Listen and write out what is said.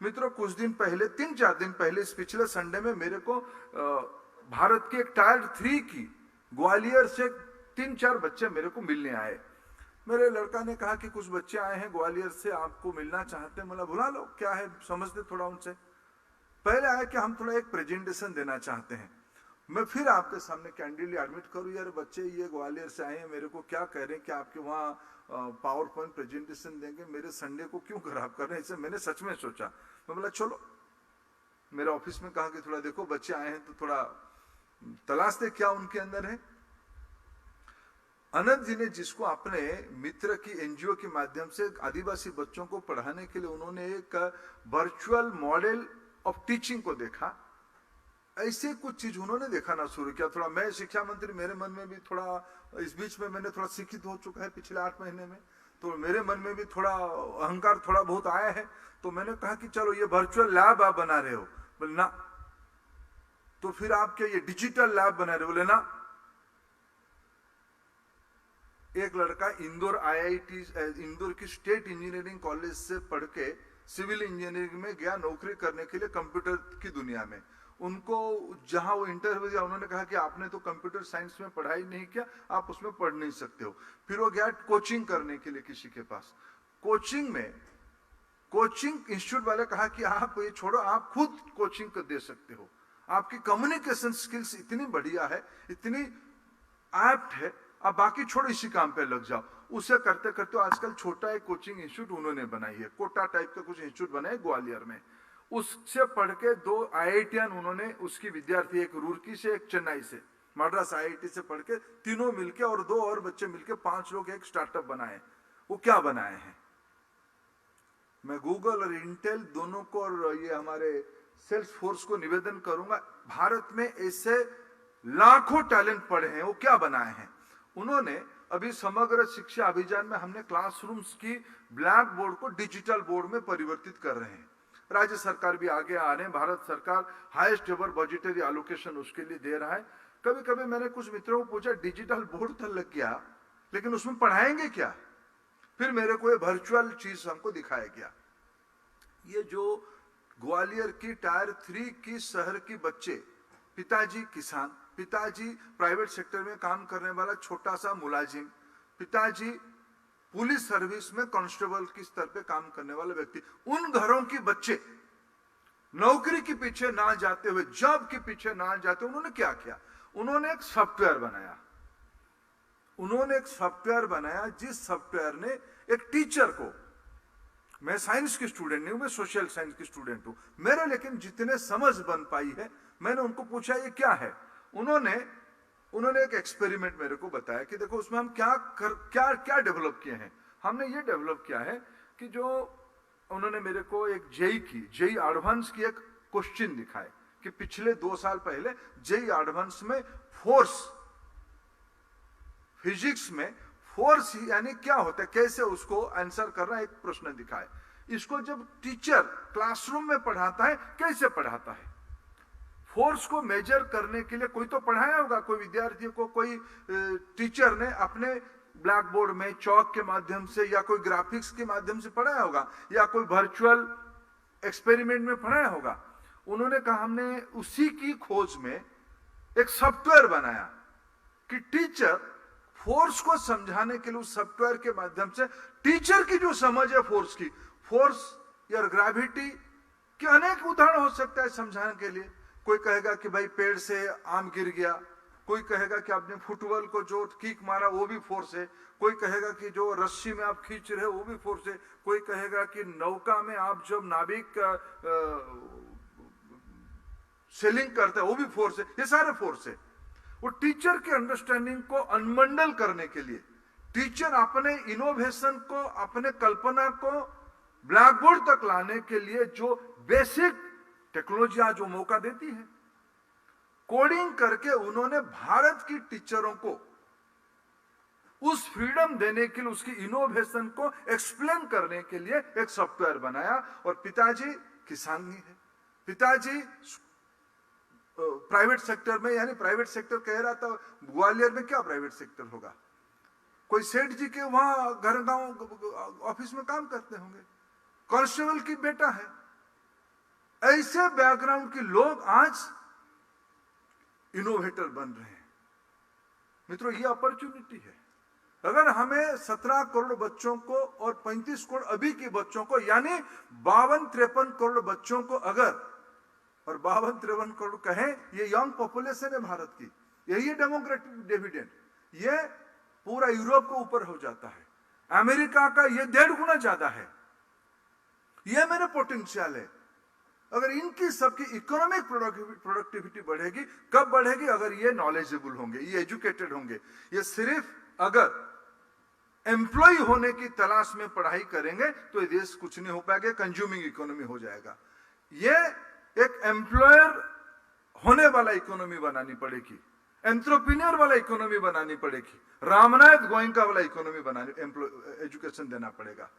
मित्रों, कुछ दिन पहले, 3-4 दिन पहले, इस पिछले संडे में मेरे को भारत के एक टायर 3 की ग्वालियर से 3-4 बच्चे मेरे को मिलने आए। मेरे लड़का ने कहा कि कुछ बच्चे आए हैं ग्वालियर से, आपको मिलना चाहते हैं। बोला बुला लो, क्या है, समझते थोड़ा उनसे। पहले आया कि हम थोड़ा एक प्रेजेंटेशन देना चाहते हैं। मैं फिर आपके सामने कैंडिडली एडमिट करूं, यार बच्चे ये ग्वालियर से आए हैं, मेरे को क्या कह रहे हैं कि आपके वहाँ पावर पॉइंट प्रेजेंटेशन देंगे, मेरे संडे को क्यों खराब कर रहे हैं। इसे मैंने सच में सोचा। मैं बोला चलो, मेरे ऑफिस में कहा कि थोड़ा देखो बच्चे आए हैं तो थोड़ा तलाश दे क्या उनके अंदर है। अनंत जी ने, जिसको अपने मित्र की एनजीओ के माध्यम से आदिवासी बच्चों को पढ़ाने के लिए उन्होंने एक वर्चुअल मॉडल ऑफ टीचिंग को देखा, ऐसे कुछ चीज उन्होंने देखना शुरू किया। थोड़ा मैं शिक्षा मंत्री, मेरे मन में भी थोड़ा, इस बीच में मैंने थोड़ा शिक्षित हो चुका है पिछले 8 महीने में, तो मेरे मन में भी थोड़ा अहंकार थोड़ा बहुत आया है। तो मैंने कहा कि चलो ये वर्चुअल लैब आप बना रहे हो। बोले ना। तो फिर आप क्या ये डिजिटल लैब बना रहे हो? बोले ना। एक लड़का इंदौर आईआईटी, इंदौर की स्टेट इंजीनियरिंग कॉलेज से पढ़ के सिविल इंजीनियरिंग में गया नौकरी करने के लिए कंप्यूटर की दुनिया में। उनको जहां वो इंटरव्यू दिया, उन्होंने कहा कि आपने तो कंप्यूटर साइंस में पढ़ाई नहीं किया, आप उसमें पढ़ नहीं सकते हो। फिर वो गया कोचिंग करने के लिए किसी के पास। कोचिंग में कोचिंग इंस्टीट्यूट वाले कहा कि आप ये छोड़ो, आप खुद कोचिंग दे सकते हो, आपकी कम्युनिकेशन स्किल्स इतनी बढ़िया है, इतनी एप्ट है, आप बाकी छोड़ो, इसी काम पे लग जाओ। उसे करते करते आजकल छोटा एक कोचिंग इंस्टीट्यूट उन्होंने बनाई है, कोटा टाइप का कुछ इंस्टीट्यूट बना है ग्वालियर में। उससे पढ़ के 2 आईआईटीएन उन्होंने, उसकी विद्यार्थी, एक रुड़की से एक चेन्नई से, मद्रास आईआईटी से पढ़ के, तीनों मिलके और 2 और बच्चे मिलके 5 लोग एक स्टार्टअप बनाए। वो क्या बनाए हैं? मैं गूगल और इंटेल दोनों को और ये हमारे सेल्स फोर्स को निवेदन करूंगा, भारत में ऐसे लाखों टैलेंट पड़े हैं, वो क्या बनाए हैं उन्होंने। अभी समग्र शिक्षा अभियान में हमने क्लासरूम्स की ब्लैक बोर्ड को डिजिटल बोर्ड में परिवर्तित कर रहे हैं। राज्य सरकार भी आगे आ रहे हैं, भारत सरकार हाईएस्ट एवर बजटरी एलोकेशन उसके लिए दे रहा है। कभी कभी मैंने कुछ मित्रों को पूछा, डिजिटल बोर्ड तो लग गया, लेकिन उसमें पढ़ाएंगे क्या? फिर मेरे को ये वर्चुअल चीज हमको दिखाया गया। ये जो ग्वालियर की टायर 3 की शहर की बच्चे, पिताजी किसान, पिताजी प्राइवेट सेक्टर में काम करने वाला छोटा सा मुलाजिम, पिताजी पुलिस सर्विस में कांस्टेबल की स्तर पे काम करने वाला व्यक्ति, उन घरों के बच्चे नौकरी के पीछे ना जाते हुए, जॉब के पीछे ना जाते, उन्होंने क्या किया? उन्होंने एक सॉफ्टवेयर बनाया। उन्होंने एक सॉफ्टवेयर बनाया जिस सॉफ्टवेयर ने एक टीचर को, मैं साइंस की स्टूडेंट नहीं हूं, मैं सोशल साइंस की स्टूडेंट हूं, मेरे लेकिन जितने समझ बन पाई है, मैंने उनको पूछा ये क्या है। उन्होंने एक एक्सपेरिमेंट मेरे को बताया कि देखो उसमें हम क्या डेवलप किए हैं। हमने ये डेवलप किया है कि जो उन्होंने मेरे को एक जेई एडवांस की एक क्वेश्चन दिखाए कि पिछले 2 साल पहले जेई एडवांस में फोर्स, फिजिक्स में फोर्स यानी क्या होता है, कैसे उसको आंसर करना, एक प्रश्न दिखाए। इसको जब टीचर क्लासरूम में पढ़ाता है, कैसे पढ़ाता है? फोर्स को मेजर करने के लिए कोई तो पढ़ाया होगा, कोई विद्यार्थी को कोई टीचर ने अपने ब्लैक बोर्ड में चौक के माध्यम से या कोई ग्राफिक्स के माध्यम से पढ़ाया होगा, या कोई वर्चुअल एक्सपेरिमेंट में पढ़ाया होगा। उन्होंने कहा हमने उसी की खोज में एक सॉफ्टवेयर बनाया कि टीचर फोर्स को समझाने के लिए उस सॉफ्टवेयर के माध्यम से टीचर की जो समझ है फोर्स की, फोर्स या ग्रेविटी के अनेक उदाहरण हो सकता है समझाने के लिए। कोई कहेगा कि भाई पेड़ से आम गिर गया, कोई कहेगा कि आपने फुटबॉल को जो किक मारा वो भी फोर्स है, कोई कहेगा कि जो रस्सी में आप खींच रहे हो वो भी फोर्स है, कोई कहेगा कि नौका में आप जब नाविक सेलिंग करते हैं वो भी फोर्स है। ये सारे फोर्स है। वो टीचर के अंडरस्टैंडिंग को अनमंडल करने के लिए, टीचर अपने इनोवेशन को, अपने कल्पना को ब्लैक बोर्ड तक लाने के लिए जो बेसिक टेक्नोलॉजी आज जो मौका देती है, कोडिंग करके उन्होंने भारत की टीचरों को उस फ्रीडम देने के लिए, उसकी इनोवेशन को एक्सप्लेन करने के लिए एक सॉफ्टवेयर बनाया। और पिताजी किसान ही है, पिताजी प्राइवेट सेक्टर में, यानी प्राइवेट सेक्टर कह रहा था, ग्वालियर में क्या प्राइवेट सेक्टर होगा, कोई सेठ जी के वहां घर गांव ऑफिस में काम करते होंगे, कांस्टेबल की बेटा है, ऐसे बैकग्राउंड के लोग आज इनोवेटर बन रहे हैं। मित्रों, ये अपॉर्चुनिटी है। अगर हमें 17 करोड़ बच्चों को और 35 करोड़ अभी के बच्चों को, यानी 52-53 करोड़ बच्चों को अगर, और 52-53 करोड़ कहें, ये यंग पॉपुलेशन है भारत की, यही है डेमोग्राफिक डिविडेंड। ये पूरा यूरोप को ऊपर हो जाता है, अमेरिका का ये 1.5 गुना ज्यादा है। ये मेरे पोटेंशियल है। अगर इनकी सबकी इकोनॉमिक प्रोडक्टिविटी बढ़ेगी, कब बढ़ेगी? अगर ये नॉलेजेबल होंगे, ये एजुकेटेड होंगे। ये सिर्फ अगर एम्प्लॉय होने की तलाश में पढ़ाई करेंगे तो ये देश कुछ नहीं हो पाएगा, कंज्यूमिंग इकोनॉमी हो जाएगा। ये एक एम्प्लॉयर होने वाला इकोनॉमी बनानी पड़ेगी, एंट्रप्रेन्योर वाला इकोनॉमी बनानी पड़ेगी, रामनाथ गोयनका वाला इकोनॉमी बनानी, एजुकेशन देना पड़ेगा।